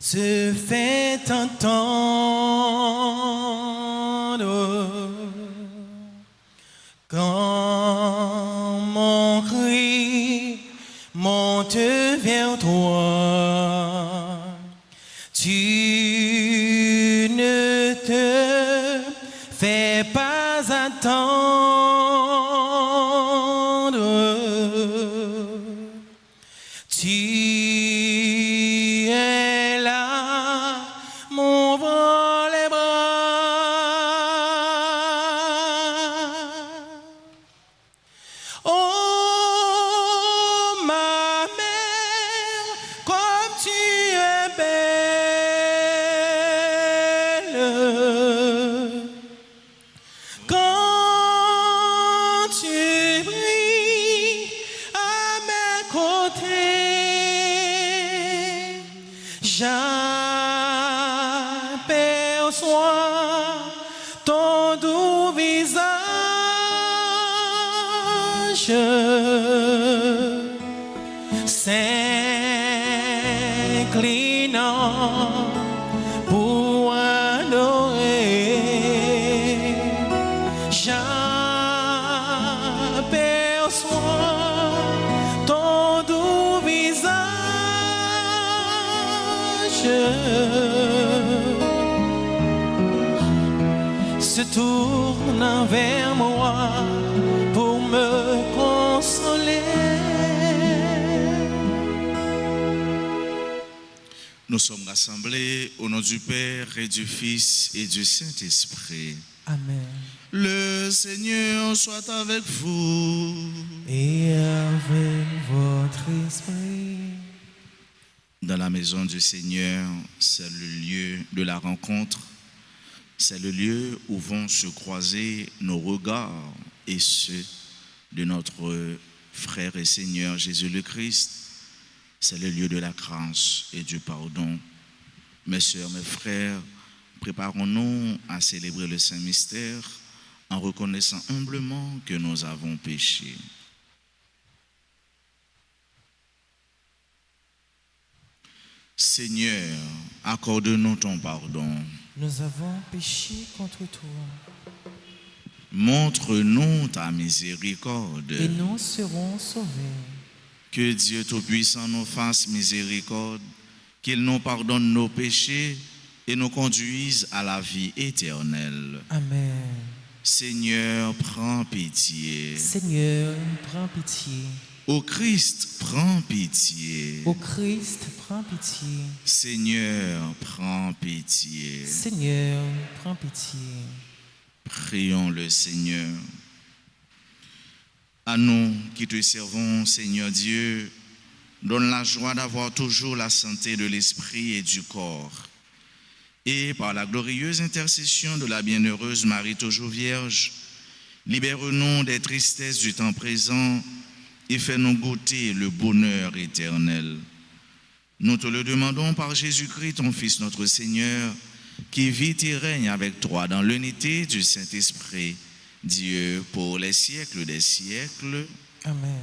se fait entendre quand mon cri monte vers toi. Tu ne te fais pas attendre. Tu es là, m'ouvre les bras. Oh, ma mère, comme tu es belle. Quand tu brilles à mes côtés, j'aperçois ton doux visage s'inclinant pour adorer. J'aperçois ton doux visage se tournant vers moi pour me consoler. Nous sommes rassemblés au nom du Père et du Fils et du Saint-Esprit. Amen. Le Seigneur soit avec vous. Et avec votre esprit. Dans la maison du Seigneur, c'est le lieu de la rencontre. C'est le lieu où vont se croiser nos regards et ceux de notre frère et Seigneur Jésus le Christ. C'est le lieu de la grâce et du pardon. Mes sœurs, mes frères, préparons-nous à célébrer le Saint Mystère en reconnaissant humblement que nous avons péché. Seigneur, accorde-nous ton pardon. Nous avons péché contre toi. Montre-nous ta miséricorde. Et nous serons sauvés. Que Dieu Tout-Puissant nous fasse miséricorde, qu'il nous pardonne nos péchés et nous conduise à la vie éternelle. Amen. Seigneur, prends pitié. Seigneur, prends pitié. Ô Christ, prends pitié. Ô Christ, prends pitié. Seigneur, prends pitié. Seigneur, prends pitié. Prions le Seigneur. À nous qui te servons, Seigneur Dieu, donne la joie d'avoir toujours la santé de l'esprit et du corps. Et par la glorieuse intercession de la bienheureuse Marie toujours Vierge, libère-nous des tristesses du temps présent et fais-nous goûter le bonheur éternel. Nous te le demandons par Jésus-Christ, ton Fils, notre Seigneur, qui vit et règne avec toi dans l'unité du Saint-Esprit, Dieu pour les siècles des siècles. Amen.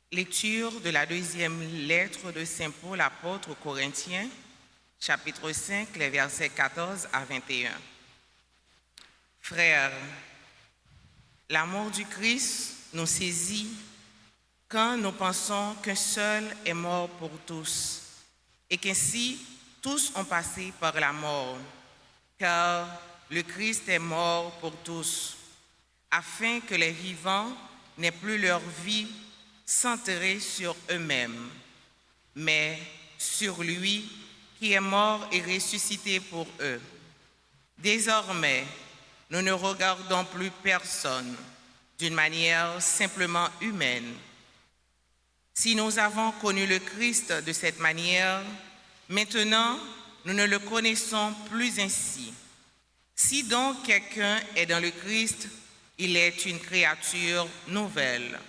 Lecture de la deuxième lettre de Saint Paul, apôtre aux Corinthiens, chapitre 5, les versets 14 à 21. Frères, l'amour du Christ nous saisit quand nous pensons qu'un seul est mort pour tous et qu'ainsi tous ont passé par la mort, car le Christ est mort pour tous, afin que les vivants n'aient plus leur vie centrée sur eux-mêmes, mais sur lui qui est mort et ressuscité pour eux. Désormais, nous ne regardons plus personne d'une manière simplement humaine. Si nous avons connu le Christ de cette manière, maintenant nous ne le connaissons plus ainsi. Si donc quelqu'un est dans le Christ, il est une créature nouvelle.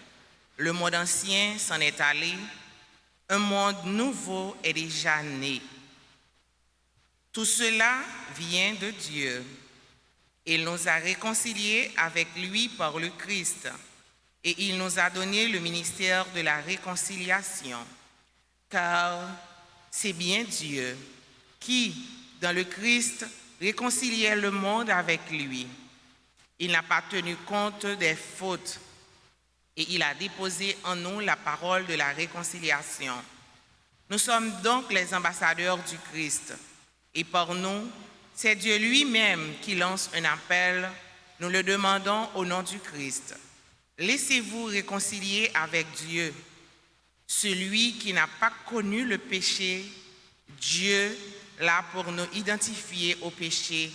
Le monde ancien s'en est allé, un monde nouveau est déjà né. Tout cela vient de Dieu. Il nous a réconciliés avec lui par le Christ et il nous a donné le ministère de la réconciliation. Car c'est bien Dieu qui, dans le Christ, réconciliait le monde avec lui. Il n'a pas tenu compte des fautes et il a déposé en nous la parole de la réconciliation. Nous sommes donc les ambassadeurs du Christ et par nous, c'est Dieu lui-même qui lance un appel. Nous le demandons au nom du Christ. Laissez-vous réconcilier avec Dieu. Celui qui n'a pas connu le péché, Dieu l'a pour nous identifier au péché,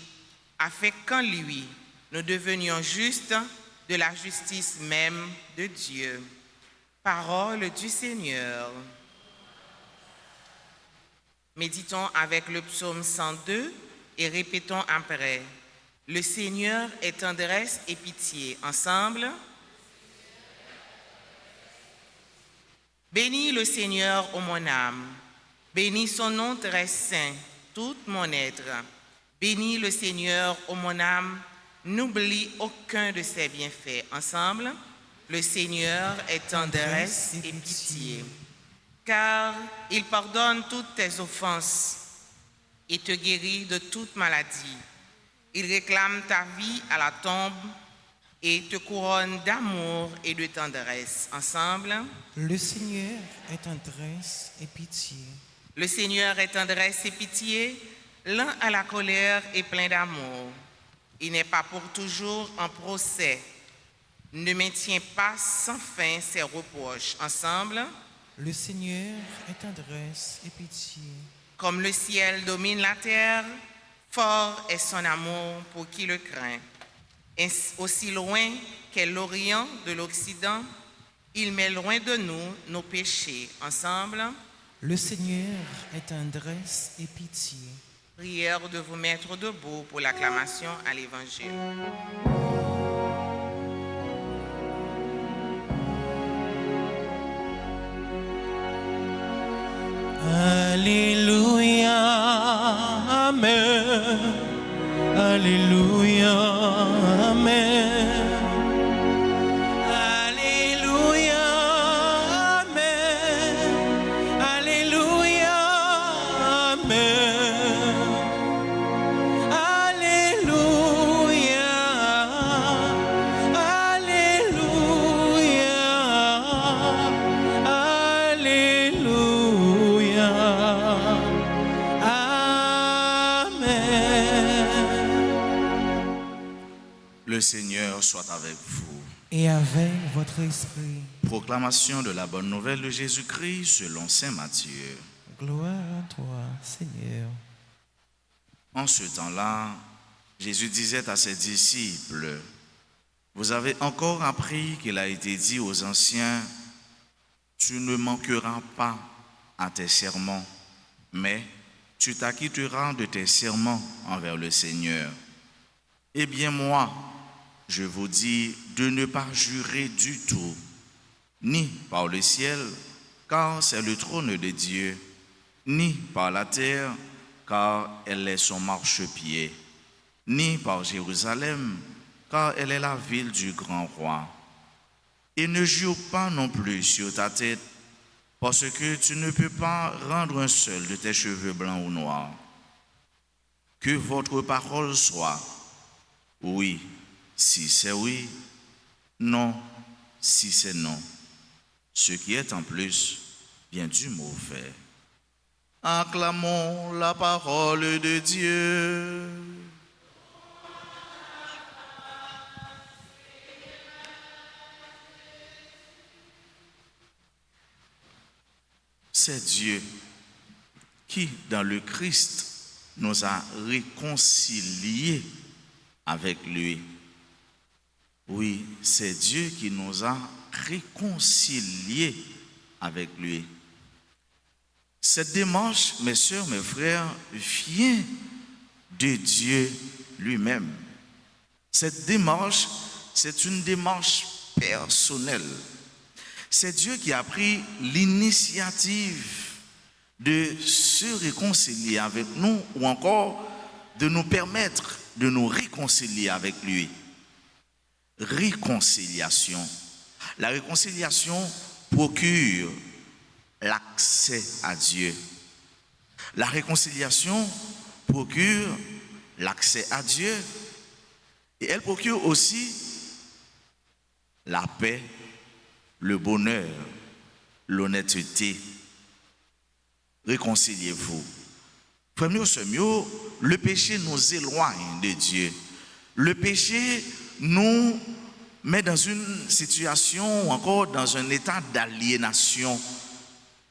afin qu'en lui, nous devenions justes de la justice même de Dieu. Parole du Seigneur. Méditons avec le psaume 102 et répétons après. Le Seigneur est tendresse et pitié. Ensemble. Bénis le Seigneur, ô mon âme. Bénis son nom très saint, tout mon être. Bénis le Seigneur, ô mon âme. N'oublie aucun de ses bienfaits. Ensemble. Le Seigneur est tendresse et pitié. Car il pardonne toutes tes offenses et te guérit de toute maladie. Il réclame ta vie à la tombe et te couronne d'amour et de tendresse. Ensemble. Le Seigneur est tendresse et pitié. Le Seigneur est tendresse et pitié, lent à la colère et plein d'amour. Il n'est pas pour toujours en procès, ne maintient pas sans fin ses reproches. Ensemble. Le Seigneur est tendresse et pitié. Comme le ciel domine la terre, fort est son amour pour qui le craint. Aussi loin qu'est l'Orient de l'Occident, il met loin de nous nos péchés. Ensemble. Le Seigneur est tendresse et pitié. Prière de vous mettre debout pour l'acclamation à l'Évangile. Alléluia, Amen. Alléluia, Amen. Alléluia, Amen. Alléluia, Amen. Alléluia, Alléluia, Alléluia. Le Seigneur soit avec vous. Et avec votre esprit. Proclamation de la bonne nouvelle de Jésus-Christ selon saint Matthieu. Gloire à toi, Seigneur. En ce temps-là, Jésus disait à ses disciples, « Vous avez encore appris qu'il a été dit aux anciens, « Tu ne manqueras pas à tes serments, mais tu t'acquitteras de tes serments envers le Seigneur. Eh bien moi, je vous dis de ne pas jurer du tout, ni par le ciel, car c'est le trône de Dieu, ni par la terre, car elle est son marchepied, ni par Jérusalem, car elle est la ville du grand roi. Et ne jure pas non plus sur ta tête, parce que tu ne peux pas rendre un seul de tes cheveux blancs ou noirs. Que votre parole soit oui, si c'est oui, non, si c'est non. Ce qui est en plus vient du mauvais. Acclamons la parole de Dieu. C'est Dieu qui, dans le Christ, nous a réconciliés avec lui. Oui, c'est Dieu qui nous a réconciliés avec lui. Cette démarche, mes sœurs, mes frères, vient de Dieu lui-même. Cette démarche, c'est une démarche personnelle. C'est Dieu qui a pris l'initiative de se réconcilier avec nous ou encore de nous permettre de nous réconcilier avec lui. Réconciliation. La réconciliation procure l'accès à Dieu. La réconciliation procure l'accès à Dieu et elle procure aussi la paix, le bonheur, l'honnêteté. Réconciliez-vous. Premier mieux, le péché nous éloigne de Dieu. Le péché nous met dans une situation ou encore dans un état d'aliénation.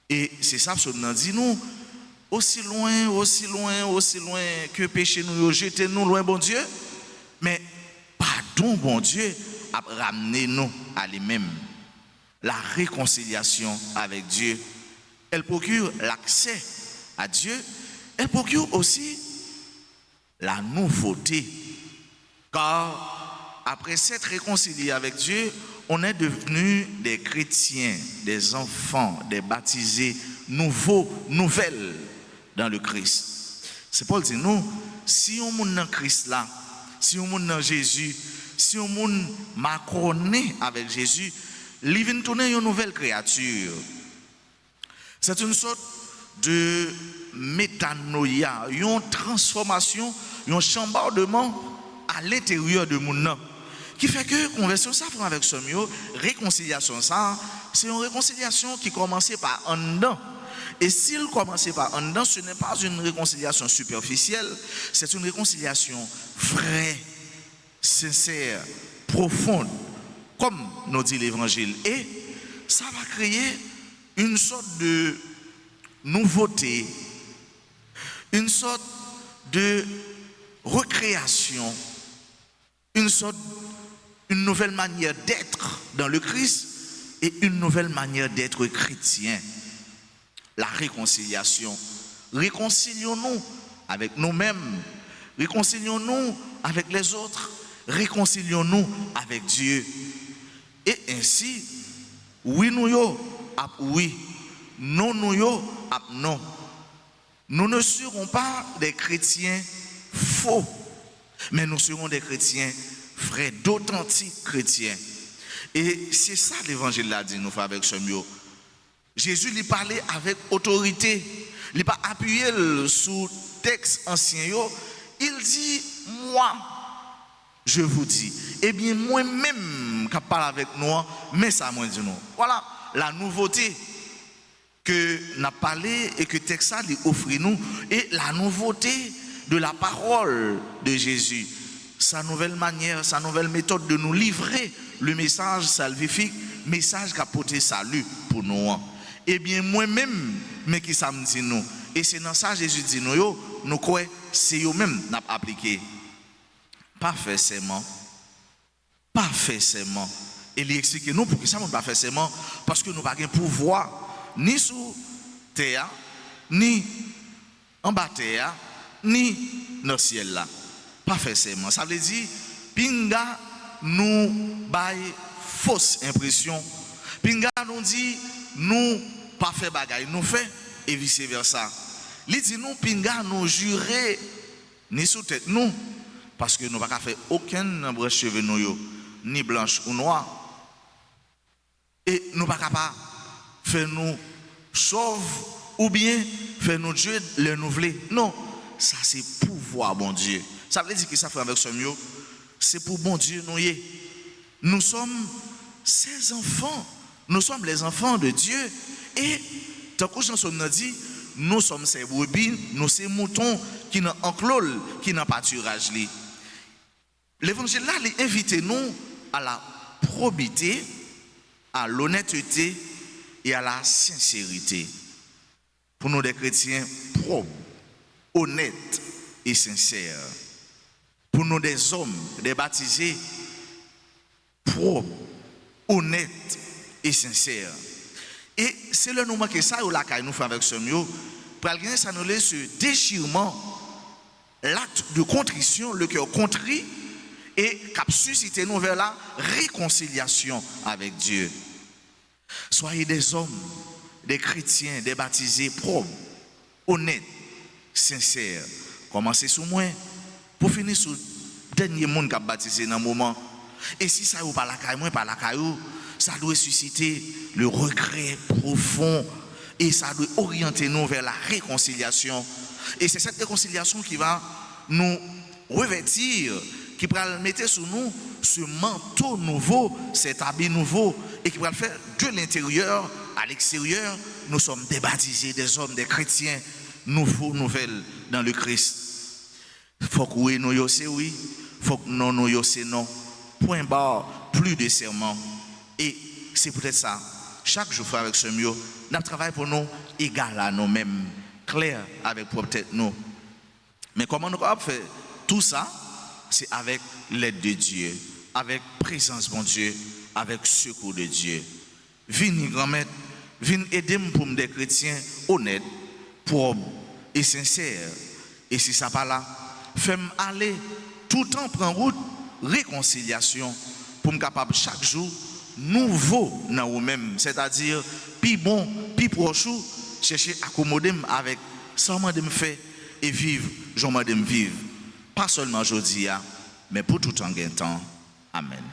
Et c'est ça que nous dit nous, aussi loin que péché nous jeté nous loin, bon Dieu. Mais pardon, bon Dieu, a ramené nous à lui-même. La réconciliation avec Dieu, elle procure l'accès à Dieu, elle procure aussi la nouveauté. Car après s'être réconcilié avec Dieu, on est devenus des chrétiens, des enfants, des baptisés, nouveaux, nouvelles dans le Christ. C'est Paul dit nous, si on est dans Christ là, si on est dans Jésus, si on est macroné avec Jésus, il vient tourner une nouvelle créature. C'est une sorte de métanoïa, une transformation, un chambardement à l'intérieur de mon âme. Qui fait que conversion ça avec ce mieux, réconciliation ça, c'est une réconciliation qui commençait par en dedans. Et s'il commençait par en dedans, ce n'est pas une réconciliation superficielle, c'est une réconciliation vraie, sincère, profonde, comme nous dit l'Évangile. Et ça va créer une sorte de nouveauté, une sorte de recréation, une nouvelle manière d'être dans le Christ et une nouvelle manière d'être chrétien. La réconciliation. Réconcilions-nous avec nous-mêmes, réconcilions-nous avec les autres, réconcilions-nous avec Dieu. Et ainsi, oui nous yo, ap oui, non nous yo, ap non. Nous ne serons pas des chrétiens faux, mais nous serons des chrétiens vrais, d'authentiques chrétiens. Et c'est ça l'évangile l'a dit, nous fait avec ce mieux. Jésus lui parlait avec autorité. Il n'a pas appuyé sur texte ancien. Il dit, moi, je vous dis. Eh bien, moi-même, qui parle avec nous, mais ça, moi, dit nous. Voilà la nouveauté que nous avons parlé et que le texte lui offre nous. Et la nouveauté de la parole de Jésus. Sa nouvelle manière, sa nouvelle méthode de nous livrer le message salvifique, message qui a porté salut pour nous. Eh bien, moi-même, mais qui ça me dit nous. Et c'est dans ça Jésus dit nous, nous croyons, c'est eux-mêmes qui ont appliqué. Pas forcément. Pas forcément. Et il explique nous pour que ça ne pas forcément. Parce que nous n'avons pas de pouvoir, ni sous terre, ni en bas terre, ni dans le ciel là. Pas forcément. Ça veut dire, Pinga nous baille fausse impression. Pinga nous dit, nous pas fait bagaille, nous fait et vice versa. Il dit nous Pinga nous jurer ni sous tête nous parce que nous pas faire aucun branche cheveux nous ni blanche ou noire et nous pas capable faire nous sauve ou bien faire nous Dieu le renouveler. Non, ça c'est pouvoir bon Dieu. Ça veut dire que ça fait avec ce mieux, c'est pour bon Dieu nous y. Nous sommes ses enfants. Nous sommes les enfants de Dieu et tant que chanson nous dit, nous sommes ces brebis, nous ces moutons qui n'ont enclol, qui n'ont pâturage. L'évangile là, il invite nous à la probité, à l'honnêteté et à la sincérité. Pour nous des chrétiens probes, honnêtes et sincères. Pour nous des hommes, des baptisés probes, honnêtes et sincères. Et c'est le moment que ça ou la caille nous fait avec ce mieux, pour gagner ça nous laisse ce déchirement, l'acte de contrition, le cœur contrit, et cap susciter nous vers la réconciliation avec Dieu. Soyez des hommes, des chrétiens, des baptisés propres, honnêtes, sincères. Commencez sous moi pour finir sous le dernier monde qui a baptisé dans le moment. Et si ça ou pas la caille, moi pas la caillou, ça doit susciter le regret profond et ça doit orienter nous vers la réconciliation. Et c'est cette réconciliation qui va nous revêtir, qui va mettre sur nous ce manteau nouveau, cet habit nouveau, et qui va le faire de l'intérieur à l'extérieur. Nous sommes des baptisés, des hommes, des chrétiens, nouveaux, nouvelles dans le Christ. Faut que oui, nous c'est oui, faut que non, nous c'est non. Point barre, plus de serment. Et c'est peut-être ça. Chaque jour, avec ce mieux, nous travaillons pour nous égal à nous-mêmes, clair avec peut-être nous. Mais comment nous pouvons faire tout ça? C'est avec l'aide de Dieu, avec présence de Dieu, avec secours de Dieu. Venez, grand-mère, venez aider-moi pour des chrétiens honnêtes, propres et sincères. Et si ça pas là, fais-moi aller tout le temps prendre route, réconciliation, pour me capable chaque jour nouveau dans vous-même, c'est-à-dire plus bon, plus proche, chercher à accommoder avec seulement de me faire et vivre, j'en de me vivre. Pas seulement aujourd'hui, mais pour tout en temps. Amen.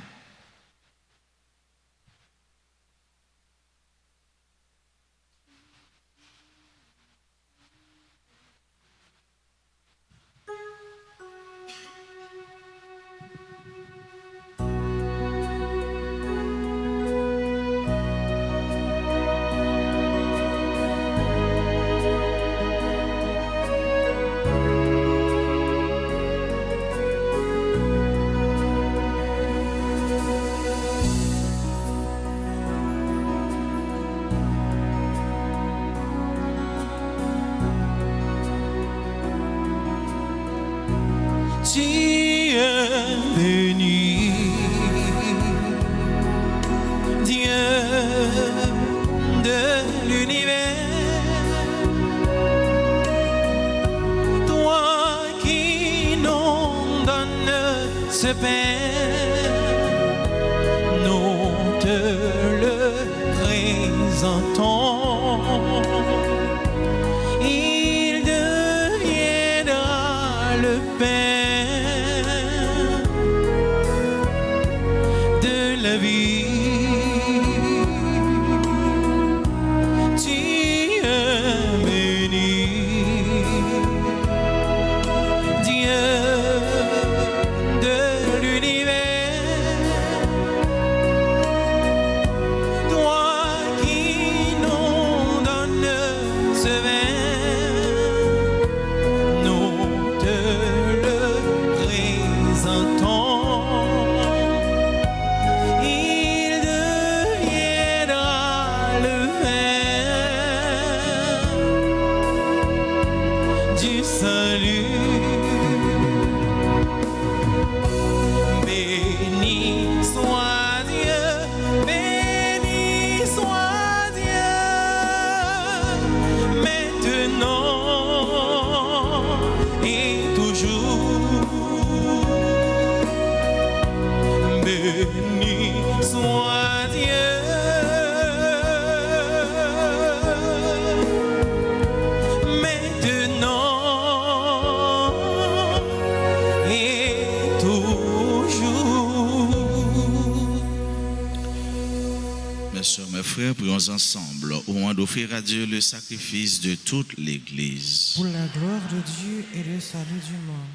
Prions ensemble au moment d'offrir à Dieu le sacrifice de toute l'Église. Pour la gloire de Dieu et le salut du monde.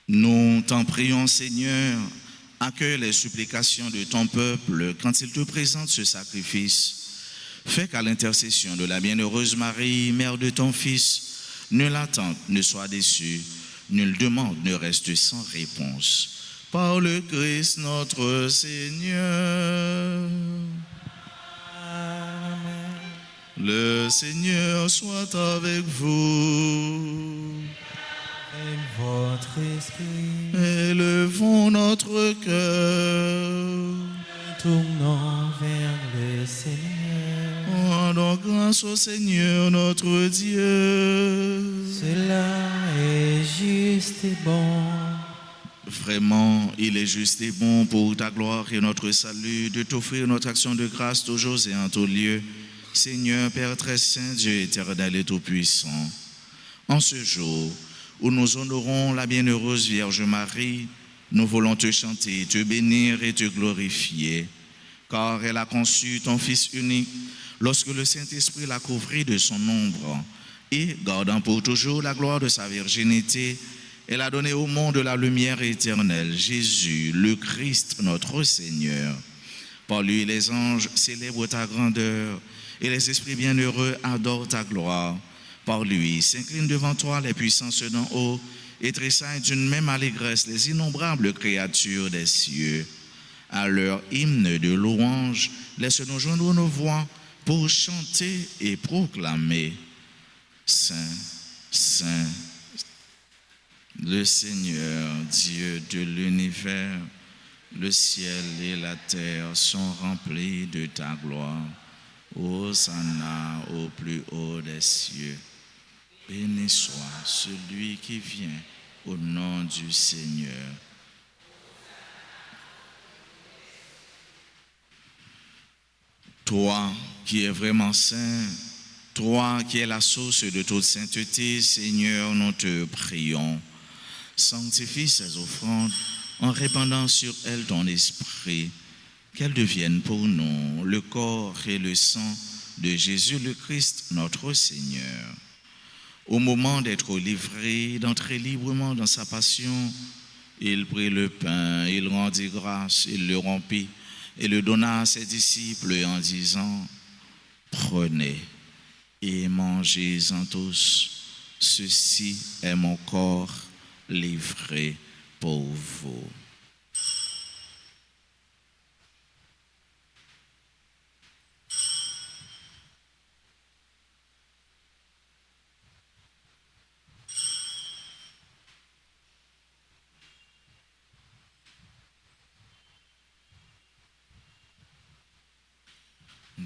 Nous t'en prions, Seigneur, accueille les supplications de ton peuple quand il te présente ce sacrifice. Fais qu'à l'intercession de la bienheureuse Marie, mère de ton Fils, nulle attente ne soit déçue, nulle demande ne reste sans réponse. Par le Christ notre Seigneur. Amen. Le Seigneur soit avec vous. Avec votre esprit. Élevons notre cœur. Tournons vers le Seigneur. Rendons grâce au Seigneur notre Dieu. Cela est juste et bon. Vraiment, il est juste et bon pour ta gloire et notre salut de t'offrir notre action de grâce toujours et en tout lieu. Seigneur, Père très saint, Dieu éternel et tout-puissant, en ce jour où nous honorons la bienheureuse Vierge Marie, nous voulons te chanter, te bénir et te glorifier, car elle a conçu ton Fils unique lorsque le Saint-Esprit l'a couvert de son ombre, et, gardant pour toujours la gloire de sa virginité, elle a donné au monde la lumière éternelle, Jésus, le Christ, notre Seigneur. Par lui, les anges célèbrent ta grandeur et les esprits bienheureux adorent ta gloire. Par lui, s'inclinent devant toi les puissances d'en haut et tressaillent d'une même allégresse les innombrables créatures des cieux. À leur hymne de louange, laisse-nous joindre nos voix pour chanter et proclamer. Saint, Saint, le Seigneur, Dieu de l'univers, le ciel et la terre sont remplis de ta gloire. Hosanna au plus haut des cieux. Béni soit celui qui vient au nom du Seigneur. Toi qui es vraiment saint, toi qui es la source de toute sainteté, Seigneur, nous te prions. Sanctifie ces offrandes en répandant sur elles ton esprit, qu'elles deviennent pour nous le corps et le sang de Jésus le Christ, notre Seigneur. Au moment d'être livré, d'entrer librement dans sa passion, il prit le pain, il rendit grâce, il le rompit et le donna à ses disciples en disant, « Prenez et mangez-en tous, ceci est mon corps livré pour vous. »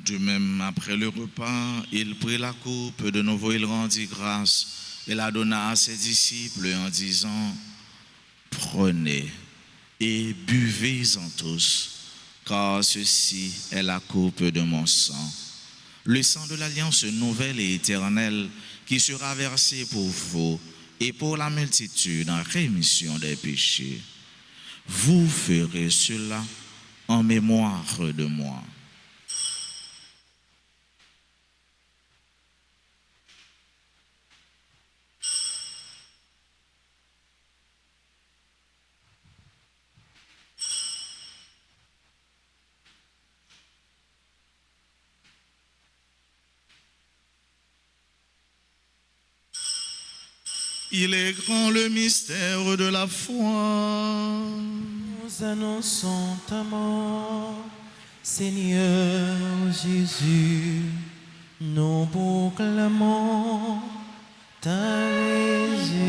De même, après le repas, il prit la coupe, de nouveau il rendit grâce et la donna à ses disciples en disant, « Prenez et buvez-en tous, car ceci est la coupe de mon sang, le sang de l'alliance nouvelle et éternelle qui sera versé pour vous et pour la multitude en rémission des péchés. Vous ferez cela en mémoire de moi. » Il est grand le mystère de la foi. Nous annonçons ta mort, Seigneur Jésus. Nous proclamons ta résurrection.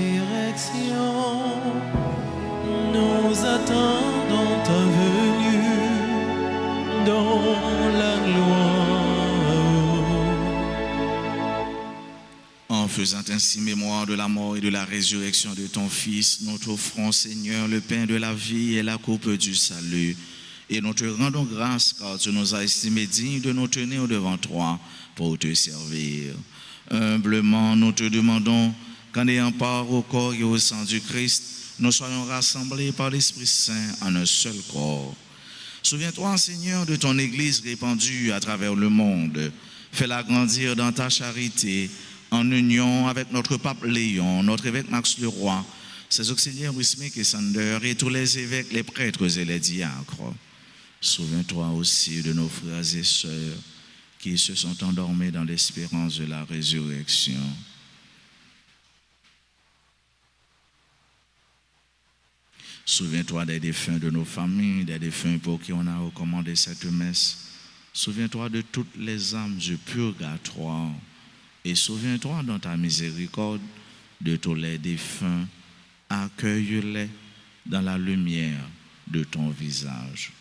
Nous attendons ta venue dans la gloire. En faisant ainsi mémoire de la mort et de la résurrection de ton Fils, nous t'offrons, Seigneur, le pain de la vie et la coupe du salut. Et nous te rendons grâce car tu nous as estimés dignes de nous tenir devant toi pour te servir. Humblement, nous te demandons qu'en ayant part au corps et au sang du Christ, nous soyons rassemblés par l'Esprit Saint en un seul corps. Souviens-toi, Seigneur, de ton Église répandue à travers le monde. Fais-la grandir dans ta charité, en union avec notre pape Léon, notre évêque Max Leroy, ses auxiliaires Wismic et Sander et tous les évêques, les prêtres et les diacres. Souviens-toi aussi de nos frères et sœurs qui se sont endormis dans l'espérance de la résurrection. Souviens-toi des défunts de nos familles, des défunts pour qui on a recommandé cette messe. Souviens-toi de toutes les âmes du purgatoire. Et souviens-toi dans ta miséricorde de tous les défunts, accueille-les dans la lumière de ton visage.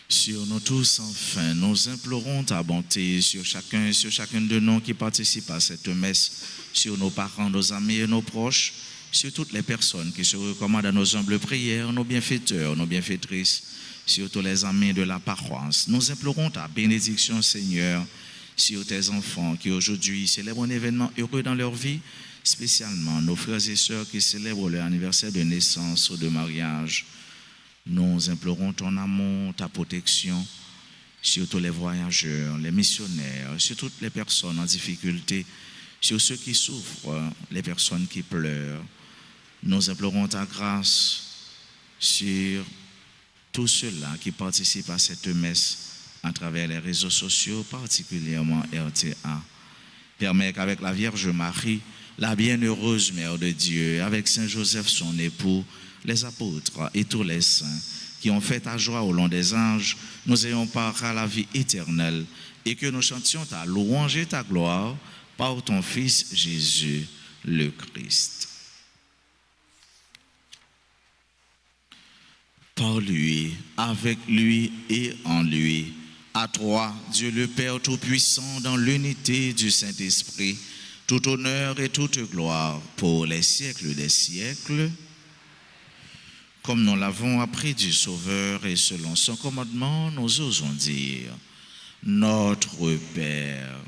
Sur nous tous, enfin, nous implorons ta bonté sur chacune de nous qui participe à cette messe, sur nos parents, nos amis et nos proches, sur toutes les personnes qui se recommandent à nos humbles prières, nos bienfaiteurs, nos bienfaitrices, sur tous les amis de la paroisse. Nous implorons ta bénédiction, Seigneur, sur tes enfants qui aujourd'hui célèbrent un événement heureux dans leur vie, spécialement nos frères et sœurs qui célèbrent leur anniversaire de naissance ou de mariage. Nous implorons ton amour, ta protection sur tous les voyageurs, les missionnaires, sur toutes les personnes en difficulté, sur ceux qui souffrent, les personnes qui pleurent. Nous implorons ta grâce sur tous ceux-là qui participent à cette messe à travers les réseaux sociaux, particulièrement RTA. Permets qu'avec la Vierge Marie, la bienheureuse Mère de Dieu, avec Saint Joseph son époux, les apôtres et tous les saints qui ont fait ta joie au long des anges, nous ayons part à la vie éternelle et que nous chantions ta louange et ta gloire par ton Fils Jésus le Christ. Par lui, avec lui et en lui, à toi, Dieu le Père Tout-Puissant, dans l'unité du Saint-Esprit, tout honneur et toute gloire pour les siècles des siècles. Comme nous l'avons appris du Sauveur et selon son commandement, nous osons dire, Notre Père.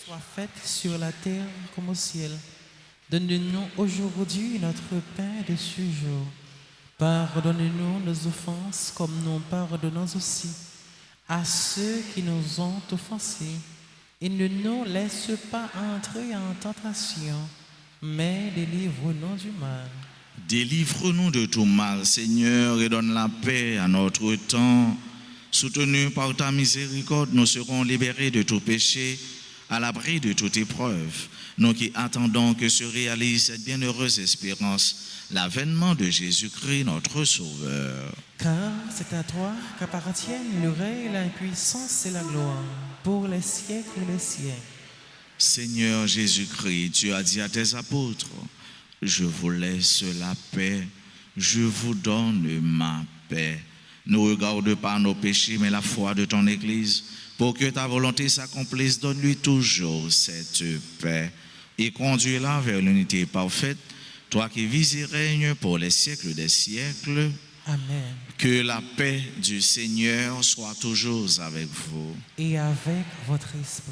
Soit faite sur la terre comme au ciel. Donne-nous aujourd'hui notre pain de ce jour. Pardonne-nous nos offenses comme nous pardonnons aussi à ceux qui nous ont offensés. Et ne nous laisse pas entrer en tentation, mais délivre-nous du mal. Délivre-nous de tout mal, Seigneur, et donne la paix à notre temps. Soutenus par ta miséricorde, nous serons libérés de tout péché, à l'abri de toute épreuve. Nous qui attendons que se réalise cette bienheureuse espérance, l'avènement de Jésus-Christ, notre Sauveur. Car c'est à toi qu'appartiennent le règne, la puissance et la gloire, pour les siècles des siècles. Seigneur Jésus-Christ, tu as dit à tes apôtres, je vous laisse la paix, je vous donne ma paix. Ne regarde pas nos péchés, mais la foi de ton Église. Pour que ta volonté s'accomplisse, donne-lui toujours cette paix et conduis-la vers l'unité parfaite, toi qui vis et règnes pour les siècles des siècles. Amen. Que la paix du Seigneur soit toujours avec vous. Et avec votre esprit.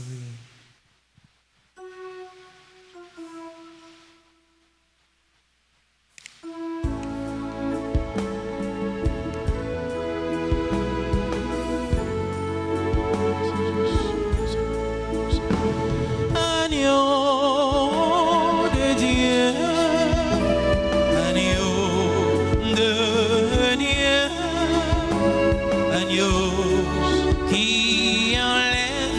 Qui enlève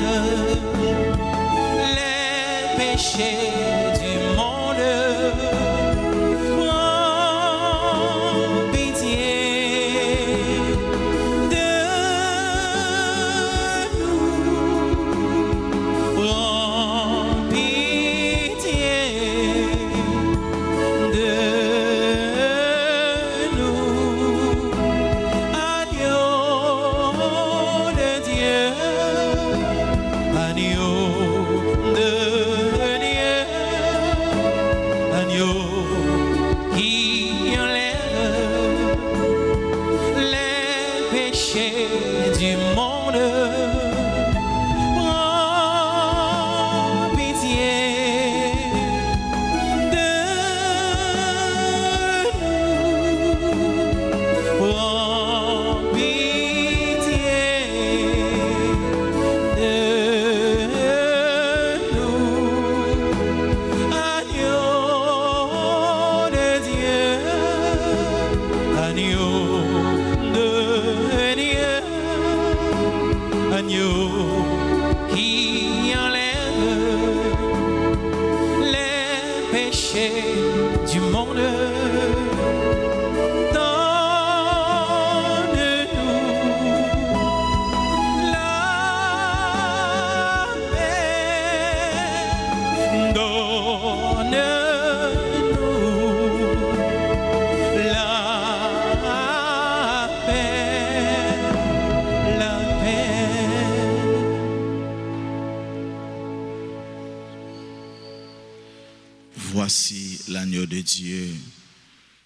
Voici l'agneau de Dieu.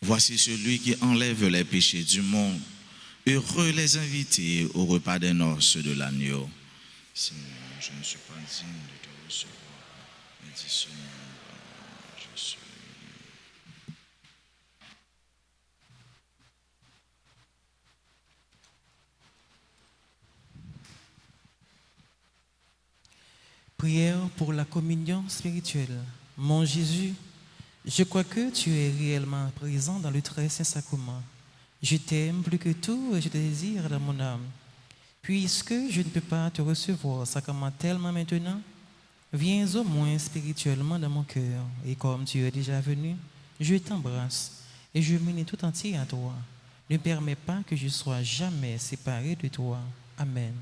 Voici celui qui enlève les péchés du monde. Heureux les invités au repas des noces de l'agneau. Seigneur, je ne suis pas digne de te recevoir, mais dis seulement, je suis. Prière pour la communion spirituelle. Mon Jésus, je crois que tu es réellement présent dans le très saint sacrement. Je t'aime plus que tout et je te désire dans mon âme. Puisque je ne peux pas te recevoir sacramentellement maintenant, viens au moins spirituellement dans mon cœur. Et comme tu es déjà venu, je t'embrasse et je m'unis tout entier à toi. Ne permets pas que je sois jamais séparé de toi. Amen.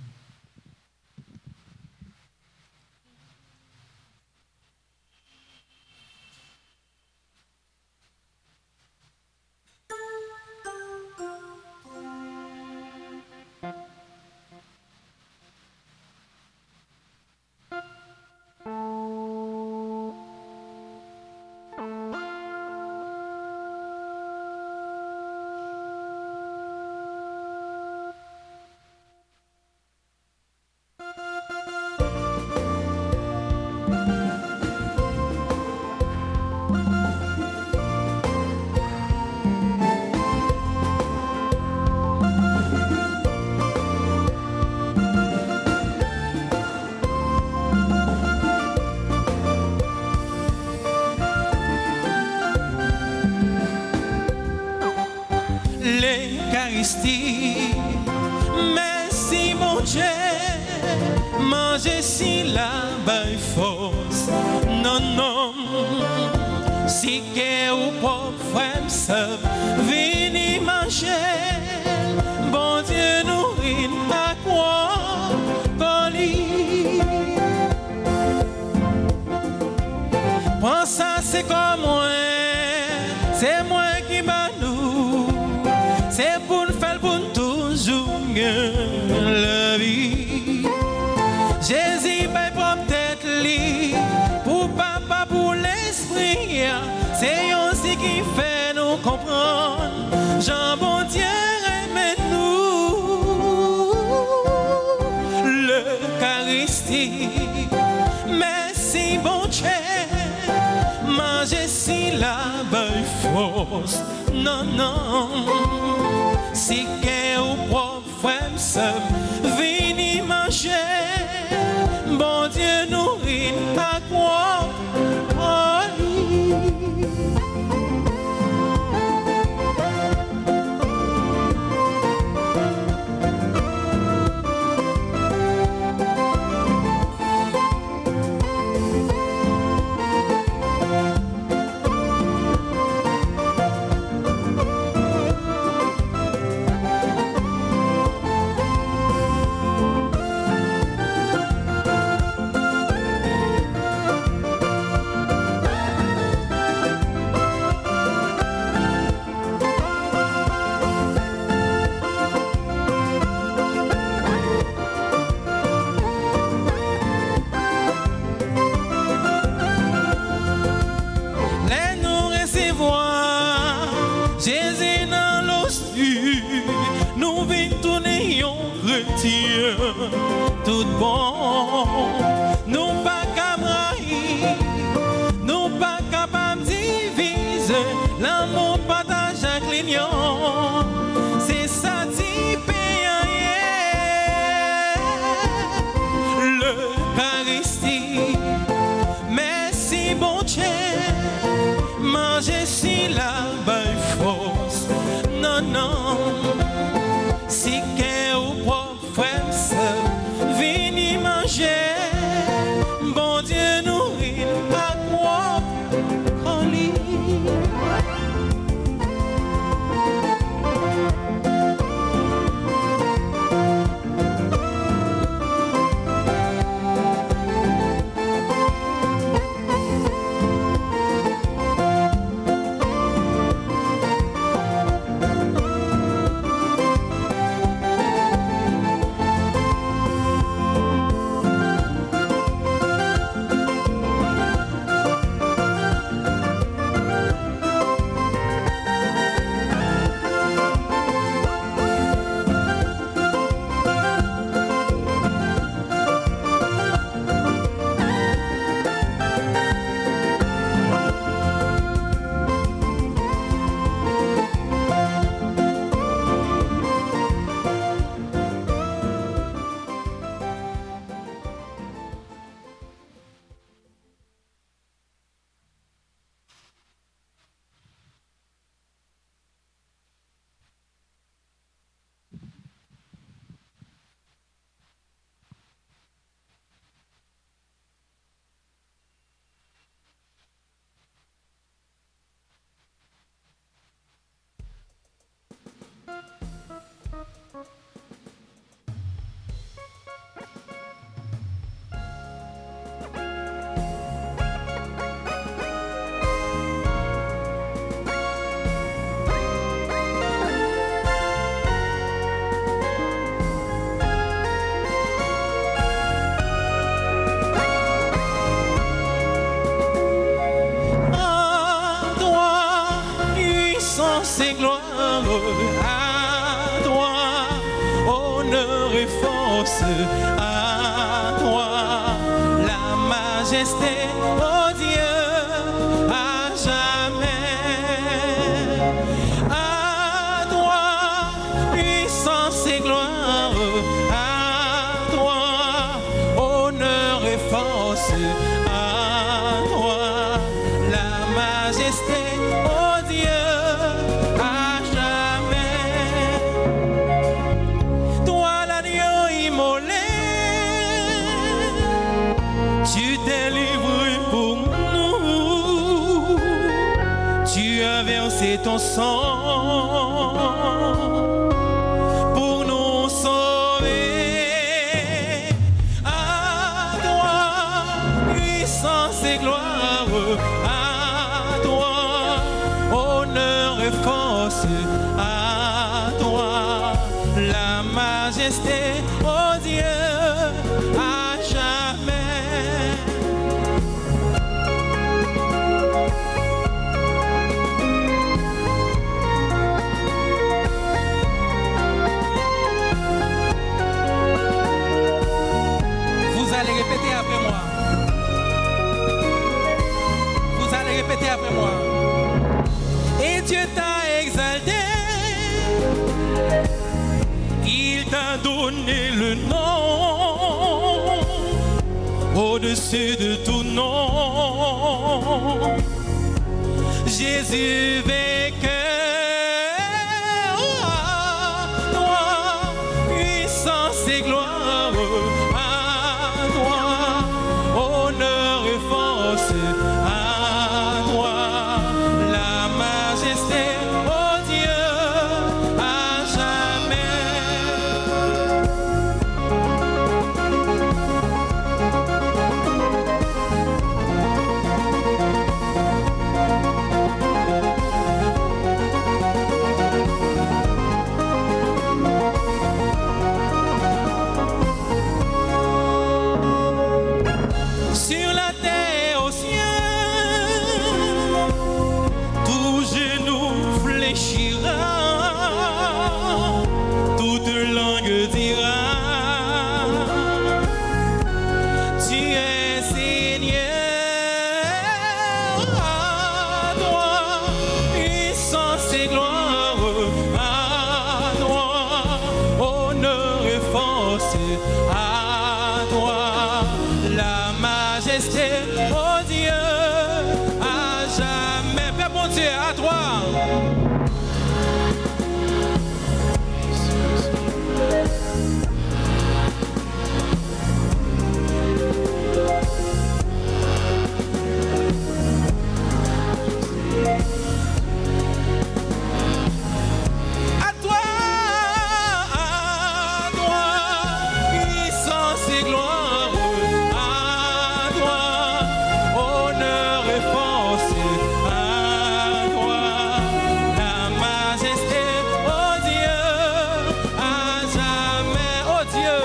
L'Eucharistie, merci mon Dieu, manger si la belle force, non, non, si que ou pauvre frère sub, vini manger, bon Dieu nourrit à quoi, colis. Pense ça c'est comme moi, c'est moi qui m'a nous. C'est pour nous faire pour toujours la vie. Jésus paye pour tête li, pour papa, pour l'esprit. C'est aussi qui fait nous comprendre. Jean bon Dieu aime-nous. L'Eucharistie, merci bon Dieu. Manger si la belle force, non, non. Si que ou pauvre frère seul, vini manger, bon Dieu nourrit à quoi? Jésus dans l'hostie, nous vîmes tourner en retire, tout bon, nous pas capables, nous pas capables de diviser, l'amour partage avec l'union, c'est ça qui paye l'Eucharistie, merci bon Dieu, manger si la belle force, non, non, si que ou pauvre frère seul, vini manger, bon Dieu nourrit à quoi on lit. gloire, à toi, honneur et force, à toi, la majesté, oh Dieu, à jamais. À toi, puissance et gloire, à toi, honneur et force, à toi, la majesté, oh Dieu, à jamais. Toi l'agneau immolé, tu t'es livré pour nous, tu as versé ton sang pour nous sauver. À toi, puissance et gloire, à toi, honneur et force, à toi, la majesté, oh Dieu, à jamais. Vous allez répéter après moi. Vous allez répéter après moi. Et Dieu t'a exalté. Il t'a donné le nom au-dessus de tout nom. Jésus vainqueur, à toi, puissance et gloire, à toi, honneur et force, à toi, la majesté, oh Dieu, à jamais. Sur la terre, au ciel, tout genou fléchira, toute langue dira, tu es Seigneur. À toi, puissance et gloire, à toi, honneur et force, à toi, la majesté, oh Dieu, à jamais. Père bon Dieu, à toi. À toi, puissance et gloire, à toi, honneur et force, à toi, la majesté, oh Dieu, à jamais, oh Dieu,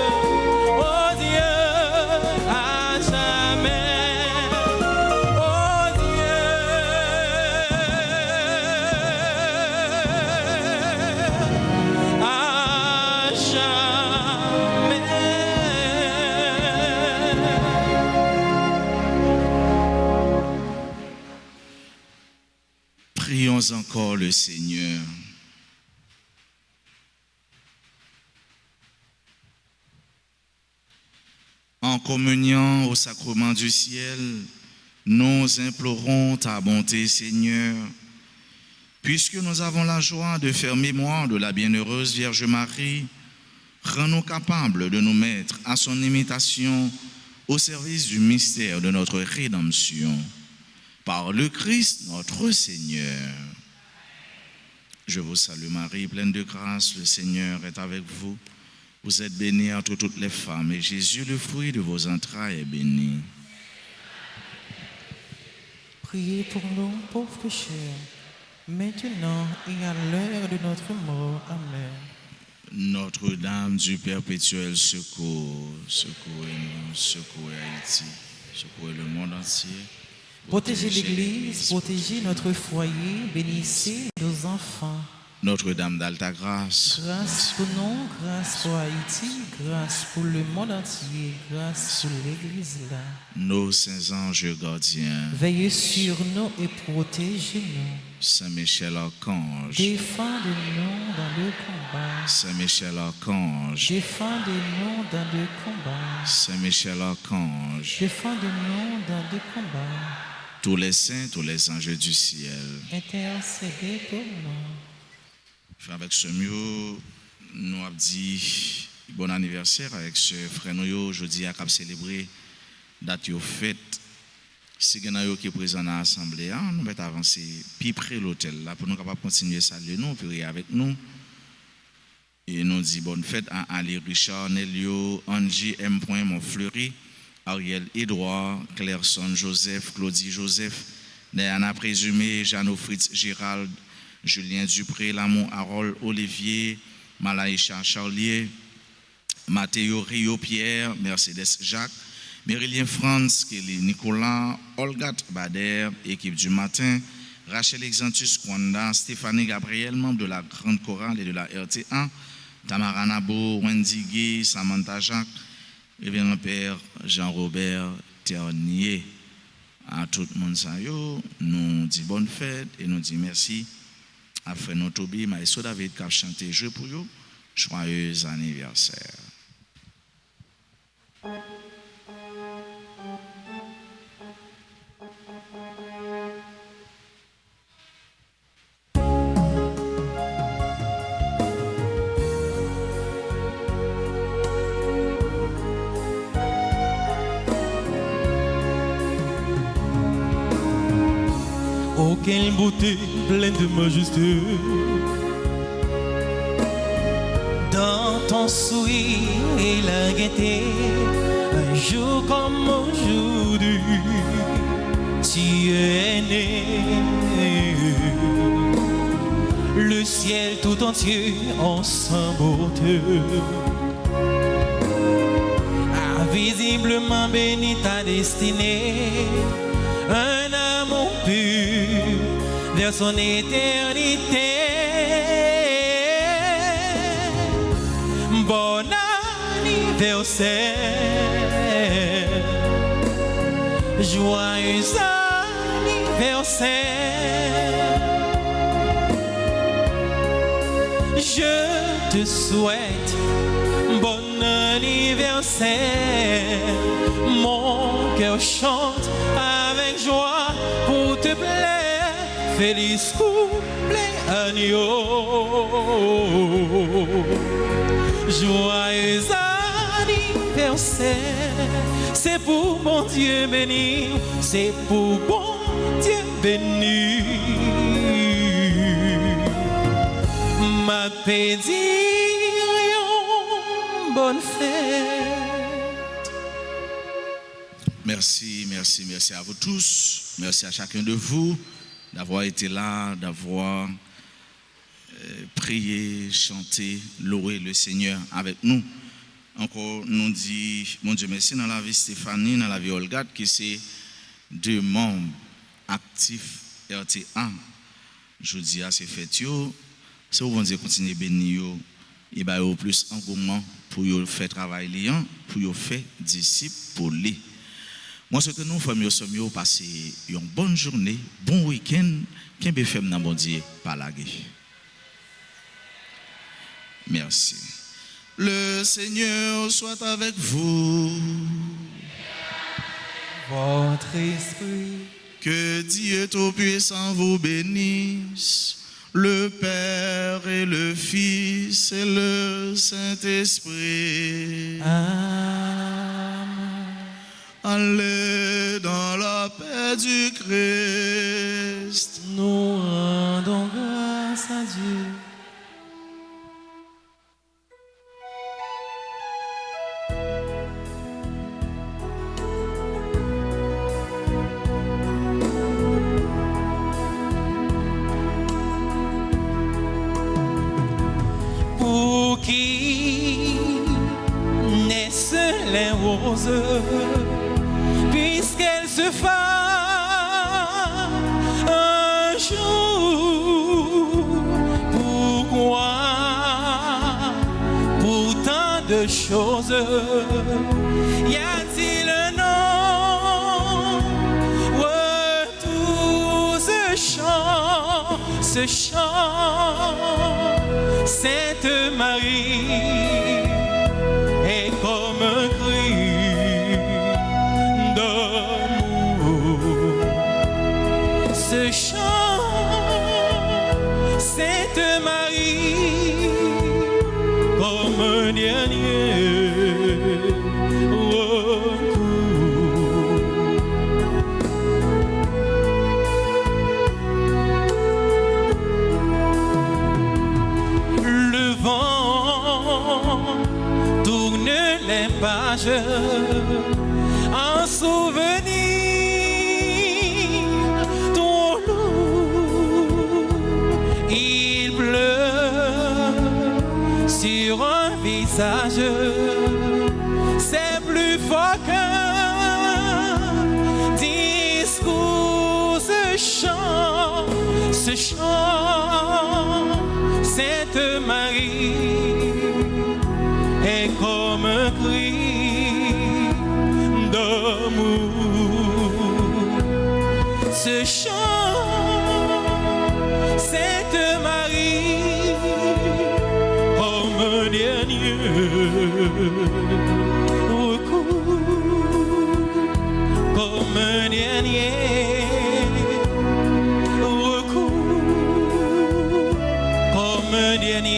à jamais, oh Dieu, à jamais. Prions encore le Seigneur. En communiant au sacrement du ciel, nous implorons ta bonté, Seigneur, puisque nous avons la joie de faire mémoire de la bienheureuse Vierge Marie. Rends-nous capables de nous mettre à son imitation au service du mystère de notre rédemption. Par le Christ, notre Seigneur. Je vous salue Marie, pleine de grâce, le Seigneur est avec vous. Vous êtes bénie entre toutes les femmes, et Jésus, le fruit de vos entrailles, est béni. Priez pour nous, pauvres pécheurs, maintenant et à l'heure de notre mort. Amen. Notre-Dame du perpétuel secours, secourez-nous, secourez Haïti, secourez le monde entier. Protégez l'Église, protégez notre foyer, bénissez nos enfants. Notre-Dame d'Alta Grâce, Grâce pour nous, grâce pour Haïti, grâce pour le monde entier, grâce pour l'Église là. nos saints anges gardiens, Veillez sur nous et protégez-nous. Saint Michel Archange, Défendez-nous dans le combat. Saint Michel Archange, Défendez-nous dans le combat. Saint Michel Archange, Défendez-nous dans le combat. tous les saints, tous les anges du ciel. Intercédez pour nous. Avec ce mieux, nous avons dit bon anniversaire avec ce frère nous aujourd'hui à cap célébrer date yo fête. Si vous avez qui présent dans l'assemblée, nous allons avancer plus près de l'hôtel là pour nous capables continuer à saluer nous puis avec nous. Et nous dit bonne fête à Ali Richard, Nelio, Angie M. Montfleury, Ariel Edouard, Clairson Joseph, Claudie Joseph, Néana Présumé, Jeannot Fritz Gérald, Julien Dupré, Lamont Harold Olivier, Malaïcha Charlier, Mathéo Rio Pierre, Mercedes Jacques, Mérilien Franz, Kelly Nicolas, Olgat Bader, équipe du matin, Rachel Exantus Kwanda, Stéphanie Gabriel, membre de la Grande Chorale et de la RT1, Tamara Nabo, Wendy Gay, Samantha Jacques, Révérend Père Jean-Robert Ternier. À tout le monde, nous disons bonne fête et nous disons merci à frère Tobi, Maïso David qui a chanté jeu pour vous. Joyeux anniversaire. Oh, quelle beauté pleine de majesté. Dans ton sourire et la gaieté, un jour comme aujourd'hui, tu es né. Le ciel tout entier en sa beauté a visiblement béni ta destinée. Un amour pur vers son éternité. Bon anniversaire, joyeux anniversaire. Je te souhaite bon anniversaire. Mon cœur chante avec joie pour te plaire. Feliz cumpleaños. Joyeux anniversaire. C'est pour bon Dieu béni. C'est pour bon Dieu béni. Ma pédire, bonne fête. Merci, merci, merci à vous tous. Merci à chacun de vous d'avoir été là, d'avoir prié, chanté, loué le Seigneur avec nous. Encore, nous dit, mon Dieu, merci dans la vie Stéphanie, dans la vie Olga, qui c'est 2 membres actifs RT1. Je dis à ces fêtes, si vous voulez continuer à bénir, et bien, au plus engouement pour faire travail liant, pour faire disciples pour lui. Moi, ce que nous faisons, c'est passer une bonne journée, bon week-end, qu'un peu fait dans bon Dieu par la guerre. Merci. Le Seigneur soit avec vous. Votre esprit. Que Dieu Tout-Puissant vous bénisse, le Père et le Fils et le Saint-Esprit. Amen. Allez dans la paix du Christ. Nous rendons grâce à Dieu. Pour qui naissent les roses, puisqu'elles se fanent un jour, pour chose. Y a-t-il un nom où tout ce chant, Sainte Marie est comme un cri d'amour. Ce chant, Sainte Marie, comme un dernier recours. Le vent tourne les pages en souvenir ton loup. Il pleut sur un visage, c'est plus fort qu'un discours. Ce chant, Sainte Marie est comme un cri d'amour. Ce chant, Sainte Marie, comme un dernier recours, comme un dernier recours, comme un dernier